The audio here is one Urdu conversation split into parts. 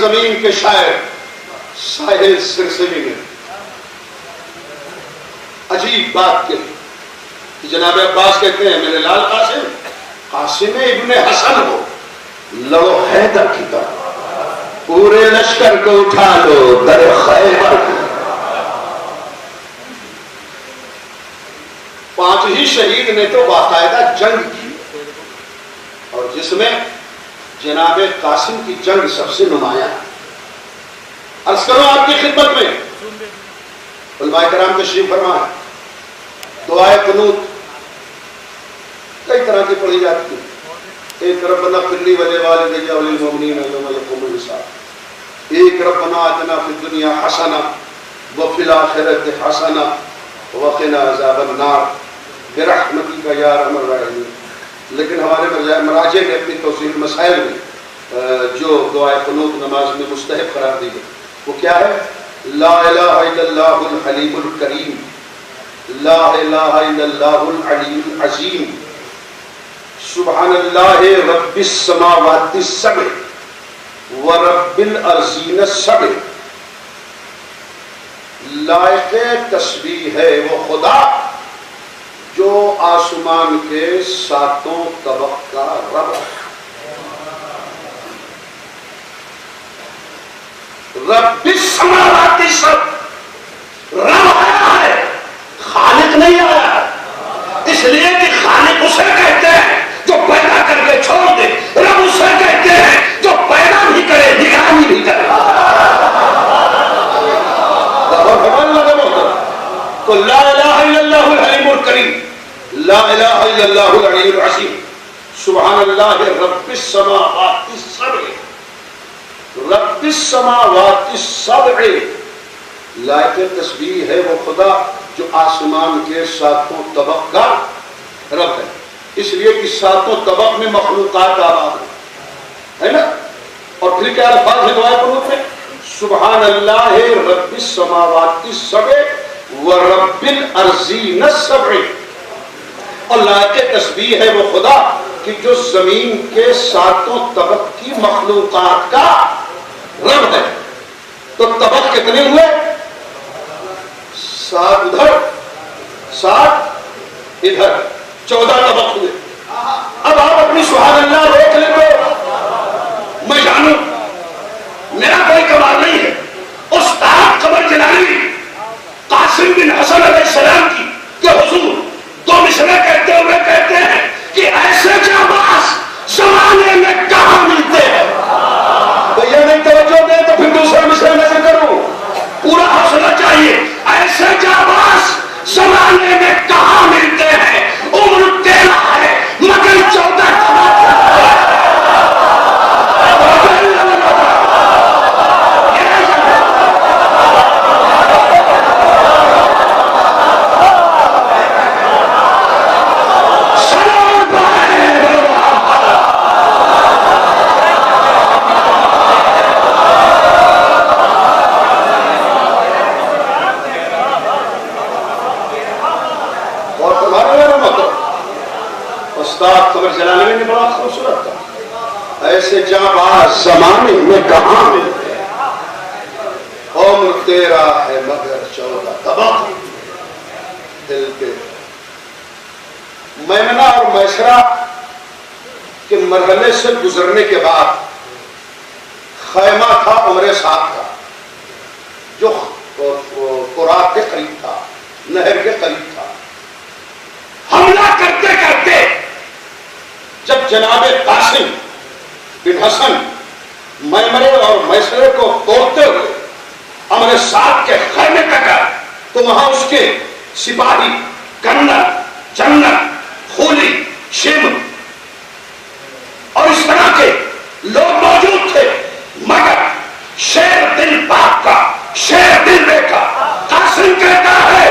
سرزمین کے شاعر ساحل سرسوی میں عجیب بات کہ جناب عباس کہتے ہیں میرے لال قاسم، قاسم ابن حسن ہو، لڑو حیدر کی طرح، پورے لشکر کو اٹھا لو در خیبر کو۔ 5 ہی شہید نے تو باقاعدہ جنگ کی، اور جس میں جناب قاسم کی جنگ سب سے نمایاں ہے۔ عرض کرو آپ کی خدمت میں علماء کرام تشریف فرما ہے، دعائے قنوت کئی طرح کی پڑھی جاتی ہے۔ ایک ربنا اغفر لی ولوالدی وللمؤمنین یوم یقوم الحساب، ایک ربنا آتنا فی الدنیا حسنہ وفی الآخرۃ حسنہ وقنا عذاب النار برحمتک یا ارحم الراحمین۔ لیکن ہمارے مراجع نے اپنی توضیح مسائل میں جو دعائے قنوت نماز میں مستحب قرار دی گئی وہ کیا ہے؟ لا الہ الا اللہ الحلیم الکریم، لا الہ الا اللہ العلی العظیم، سبحان اللہ رب السماوات السبع ورب الارضین السبع۔ لائق تسبیح ہے وہ خدا جو آسمان کے 7 طبق کا رب ہے۔ رب السماوات السبع، رب آیا ہے، خالق نہیں آیا، اس لیے کہ خالق اسے کہتے ہیں جو پیدا کر کے چھوڑ دے، رب اسے کہتے ہیں جو پیدا بھی کرے نگرانی بھی کرے۔ تو لا الہ الا اللہ الحلیم الکریم، لا الہ الا اللہ العلی العظیم، سبحان اللہ رب السماوات السبع، رب السماوات السبع۔ لائق تسبیح ہے وہ خدا جو آسمان کے 7 طبق کا رب ہے، اس لیے کہ 7 طبق میں مخلوقات آباد ہے نا۔ اور پھر کیا الفاظ ہے دعائے قنوت میں؟ سبحان اللہ رب السماوات السبع ورب الارضین السبع۔ اور لائق تسبیح ہے وہ خدا کہ جو زمین کے 7 طبق کی مخلوقات کا رب ہے۔ تو طبق کتنے ہوئے؟ 7 ادھر 7 ادھر، 14 طبق ہوئے۔ اب آپ اپنی سبحان اللہ روک لیں تو میں جانوں میرا کوئی کمال نہیں ہے، استاد قمر جلالی قاسم بن حسن علیہ السلام کی کہ حضور 2 مصرع کہتے ہوئے کہتے ہیں کہ ایسے جانباز زمانے میں کہاں ملتے ہیں۔ بھیا نہیں توجہ دیں تو پھر دوسرا مصرع نظر کروں، پورا حوصلہ چاہیے۔ ایسے جانباز زمانے میں کہاں ملتے ہیں، عمر 13 ہے مگر 14 جلانے میں بڑا خوبصورت تھا۔ ایسے جانباز زمانے میں کہاں ملتے ہیں، عمر 13 ہے مگر 14 طبق۔ دل کے میمنہ اور میسرہ کے مرحلے سے گزرنے کے بعد خیمہ تھا عمر سعد کا جو فرات کے قریب تھا، نہر کے قریب تھا۔ حملہ کرتے کرتے جب جناب قاسم بن حسن میمرے اور میسرے کو توڑتے ہوئے عمر سعد کے خیمے تک آئے تو وہاں اس کے سپاہی کنر، جنت، خولی، شم اور اس طرح کے لوگ موجود تھے، مگر شیر دل پاک کا، شیر دل بے کا قاسم کہتا ہے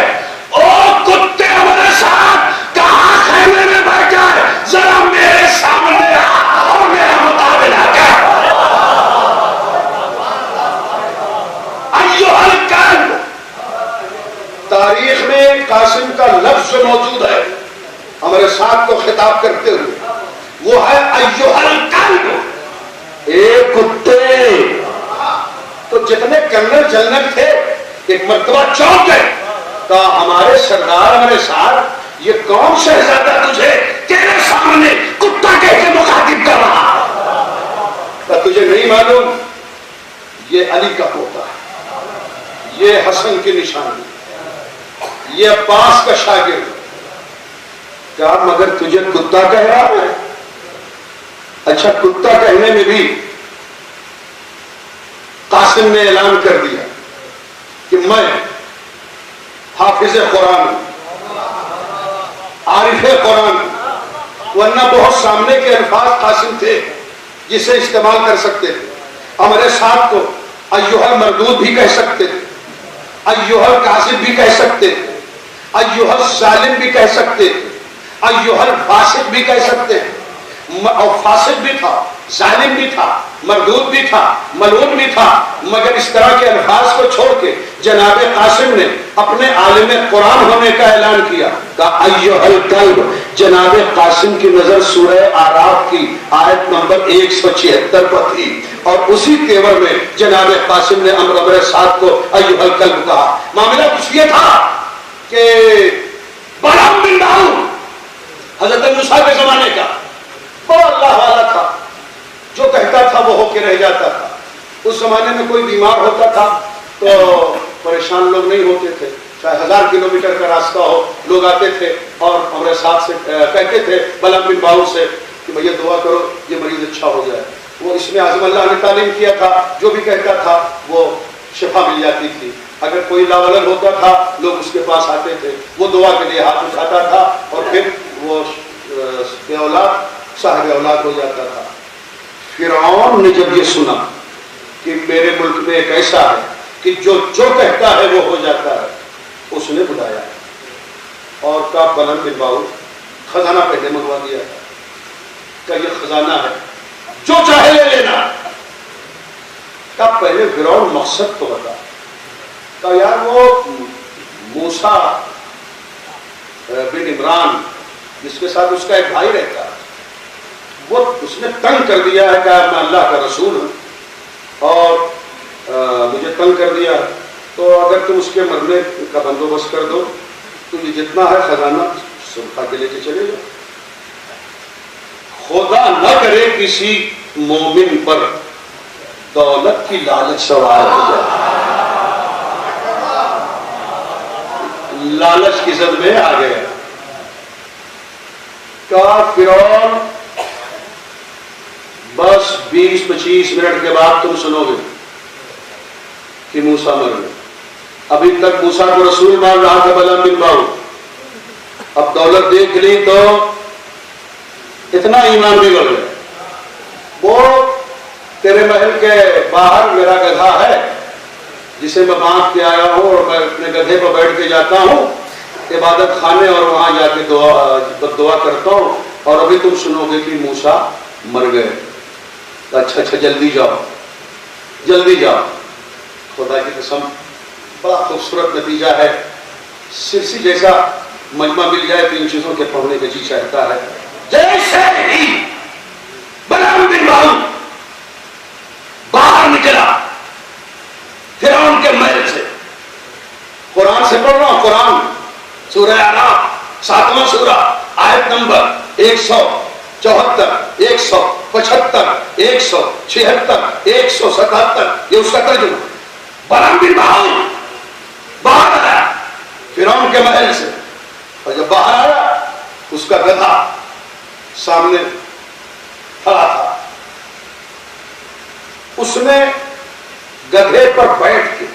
او کتے عمر سعد کہاں خیمے میں بیٹھا ہے، ذرا میرے سامنے اور میرا مقابلہ کر۔ ایھا الکلب، تاریخ میں قاسم کا لفظ موجود ہے عمر سعد کو خطاب کرتے ہوئے، وہ ہے ایھا الکلب، اے کتے۔ تو جتنے کرنل جنرل تھے ایک مرتبہ چونک گئے، کہا ہمارے سردار ہمارے ساتھ یہ کون شہزادہ تجھے تیرے سامنے کتا کہہ کے مخاطب کر رہا؟ تجھے نہیں معلوم یہ علی کا پوتا ہے، یہ حسن کی نشانی، یہ عباس کا شاگرد۔ کہا مگر تجھے کتا کہہ رہا ہے؟ اچھا کتا کہنے میں بھی قاسم نے اعلان کر دیا کہ میں حافظ قرآن ہوں، عارف قرآن ہوں، ورنہ بہت سامنے کے الفاظ قاسم تھے جسے استعمال کر سکتے تھے۔ ہمارے ساتھ کو ایوہ المردود بھی کہہ سکتے تھے، ایوہ الکاذب بھی کہہ سکتے تھے، ایوہ الظالم بھی کہہ سکتے تھے، ایوہ الفاسق بھی کہہ سکتے تھے، اور فاسق بھی تھا، ظالم بھی تھا، مردود بھی تھا، ملعون بھی تھا، مگر اس طرح کے الفاظ کو چھوڑ کے جناب قاسم نے اپنے عالم قرآن ہونے کا اعلان کیا۔ کہا ایھا الکلب۔ جناب قاسم کی نظر سورہ اعراف کی آیت نمبر 176 پر تھی، اور اسی تیور میں جناب قاسم نے امر سعد کو ایھا الکلب کہا۔ معاملہ کچھ یہ تھا کہ بلعام بن بعور حضرت موسیٰ کے زمانے کا بڑا اللہ والا تھا، جو کہتا تھا وہ ہو کے رہ جاتا تھا۔ اس زمانے میں کوئی بیمار ہوتا تھا تو پریشان لوگ نہیں ہوتے تھے، چاہے 1000 کلومیٹر کا راستہ ہو، لوگ آتے تھے اور ہمارے ساتھ سے کہتے تھے بلعام بن بعور سے کہ بھیا دعا کرو یہ مریض اچھا ہو جائے۔ وہ اس میں اعظم اللہ نے تعلیم کیا تھا، جو بھی کہتا تھا وہ شفا مل جاتی تھی۔ اگر کوئی لاولل ہوتا تھا لوگ اس کے پاس آتے تھے، وہ دعا کے لیے ہاتھ اٹھاتا تھا اور پھر وہ بے اولاد صاحب اولاد ہو جاتا تھا۔ فرعون نے جب یہ سنا کہ میرے ملک میں ایک ایسا ہے کہ جو کہتا ہے وہ ہو جاتا ہے، اس نے بلایا اور کہا بلعام بن بعور خزانہ پہلے منگوا دیا کہ یہ خزانہ ہے، جو چاہے لے لینا۔ کہا پہلے فرعون مقصد تو بتا۔ کہا یار وہ موسیٰ بن عمران جس کے ساتھ اس کا ایک بھائی رہتا ہے، وہ اس نے تنگ کر دیا ہے کہ میں اللہ کا رسول ہوں اور مجھے تنگ کر دیا، تو اگر تم اس کے مرنے کا بندوبست کر دو تو یہ جتنا ہے خزانہ سب اٹھا کے لے کے چلے جاؤ۔ خدا نہ کرے کسی مومن پر دولت کی لالچ سوار ہو جائے، لالچ کی زد میں آ گیا۔ کہا فرعون بس 20-25 منٹ کے بعد تم سنو گے کہ موسیٰ مر گئے۔ ابھی تک موسیٰ کو رسول مان رہا تھا بلعام بن بعور، اب دولت دیکھ لی تو اتنا ایمان بھی بڑھ گیا۔ وہ تیرے محل کے باہر میرا گدھا ہے جسے میں باندھ کے آیا ہوں اور میں اپنے گدھے پر بیٹھ کے جاتا ہوں عبادت خانے اور وہاں جا کے دعا کرتا ہوں، اور ابھی تم سنو گے کہ موسیٰ مر گئے۔ اچھا جلدی جاؤ جلدی جاؤ۔ خدا کی قسم بڑا خوبصورت نتیجہ ہے، سرسی جیسا مجمع مل جائے تو ان چیزوں کے پڑھنے کا جی چاہتا ہے۔ جیسے ہی بلعام بن بعور باہر نکلا فرعون کے محل سے، قرآن سے پڑھ رہا ہوں، قرآن سورہ اعراف 7واں سورہ آیت نمبر 174 175 176 177، یہ اس کا ترجمہ۔ بلعام بن بعور باہر آیا فرعون کے محل سے، اور جب باہر آیا اس کا گدھا سامنے کھڑا تھا۔ اس نے گدھے پر بیٹھ کے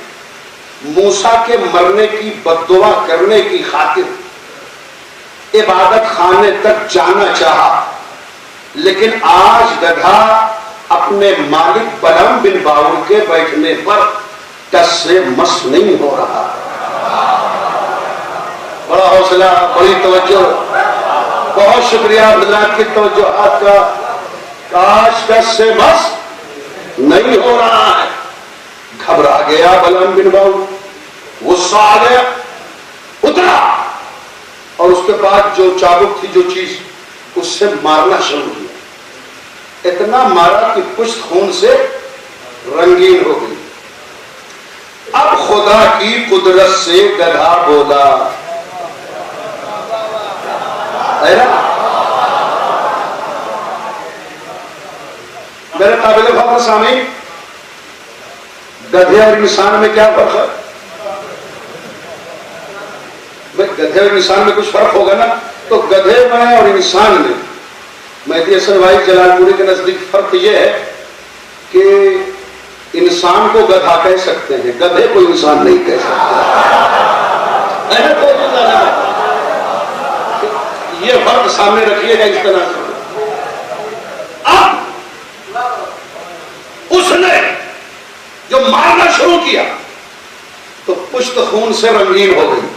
موسیٰ کے مرنے کی بددعا کرنے کی خاطر عبادت خانے تک جانا چاہا، لیکن آج گدھا اپنے مالک بلعام بن بعور کے بیٹھنے پر ٹس سے مس نہیں ہو رہا۔ بڑا حوصلہ، بڑی توجہ، بہت شکریہ حضرات کی توجہات کا۔ کاش ٹس سے مس نہیں ہو رہا ہے۔ گھبرا گیا بلعام بن بعور، غصہ آ گیا، اترا اور اس کے بعد جو چابک تھی جو چیز اس سے مارنا شروع کیا۔ اتنا مارا کہ پشت خون سے رنگین ہو گئی، اب خدا کی قدرت سے گدھا بولا. ہے نا؟ میرے قابل فخر سامعین، گدھے اور انسان میں کیا فرق ہے؟ گدھے اور انسان میں کچھ فرق ہوگا نا. تو گدھے میں اور انسان میں مہدی حسن بھائی جلال پوری کے نزدیک فرق یہ ہے کہ انسان کو گدھا کہہ سکتے ہیں، گدھے کو انسان نہیں کہہ سکتے. یہ فرق سامنے رکھیے گا اس طرح سے. اب اس نے جو مارنا شروع کیا تو پشت خون سے رنگین ہو گئی.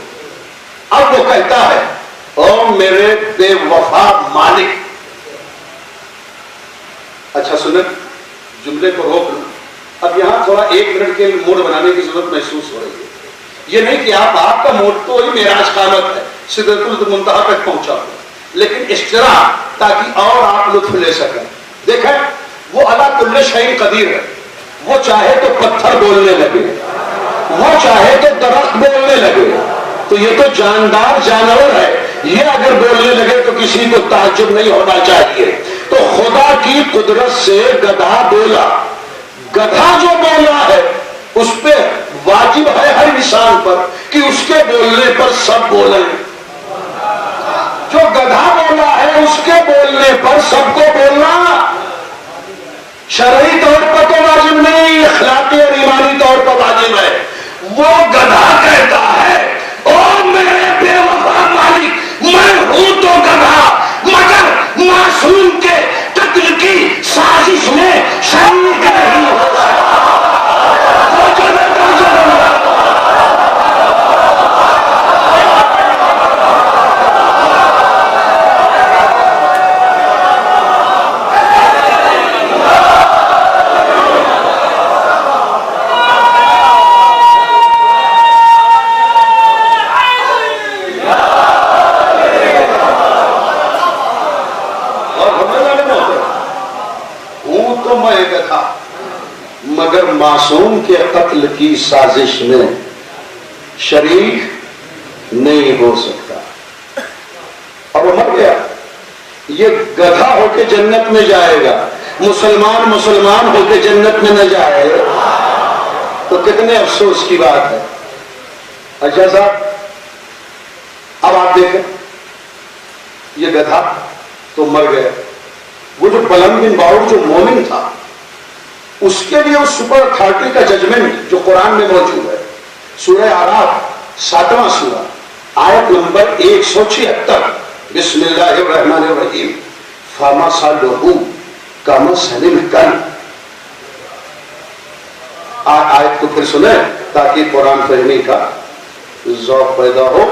اب وہ کہتا ہے او میرے بے وفا مالک. اچھا سنیں، جملے کو روک لوں. اب یہاں تھوڑا 1 منٹ کے موڈ بنانے کی ضرورت محسوس ہو رہی ہے. یہ نہیں کہ آپ کا موڈ تو ہی معراج قامت ہے، سدرۃ المنتہا تک پہنچا ہو، لیکن اشتراع تاکہ اور آپ لطف لے سکیں. دیکھیں وہ علی کل شیء قدیر ہے. وہ چاہے تو پتھر بولنے لگے، وہ چاہے تو درخت بولنے لگے. تو یہ تو جاندار جانور ہے، یہ اگر بولنے لگے تو کسی کو تعجب نہیں ہونا چاہیے. تو خدا کی قدرت سے گدھا بولا. گدھا جو بولا ہے اس پہ واجب ہے ہر انسان پر کہ اس کے بولنے پر سب بولیں. جو گدھا بولا ہے اس کے بولنے پر سب کو بولنا شرعی طور پر تو واجب نہیں، اخلاقی اور ایمانی طور پر واجب ہے. وہ گدھا کہتا ہے او میرے بے وفا مالک، میں ہوں تو گدھا مگر معصوم کے قتل کی سازش میں شریک نہیں ہو سکتا. مگر معصوم کے قتل کی سازش میں شریک نہیں ہو سکتا. اور وہ مر گیا. یہ گدھا ہو کے جنت میں جائے گا، مسلمان ہو کے جنت میں نہ جائے تو کتنے افسوس کی بات ہے. اچھا صاحب اب آپ دیکھیں یہ گدھا تو مر گیا. وہ جو بلند بن باور جو مومن تھا اس کے لیے اس سپر اتھارٹی کا ججمنٹ جو قرآن میں موجود ہے، سورہ اعراف 7واں سورہ آیت نمبر 176، بسم اللہ الرحمن الرحیم، فَمَثَلُهُ كَمَثَلِ الْكَلْبِ. آیت کو پھر سنیں تاکہ قرآن فہمی کا ذوق پیدا ہو.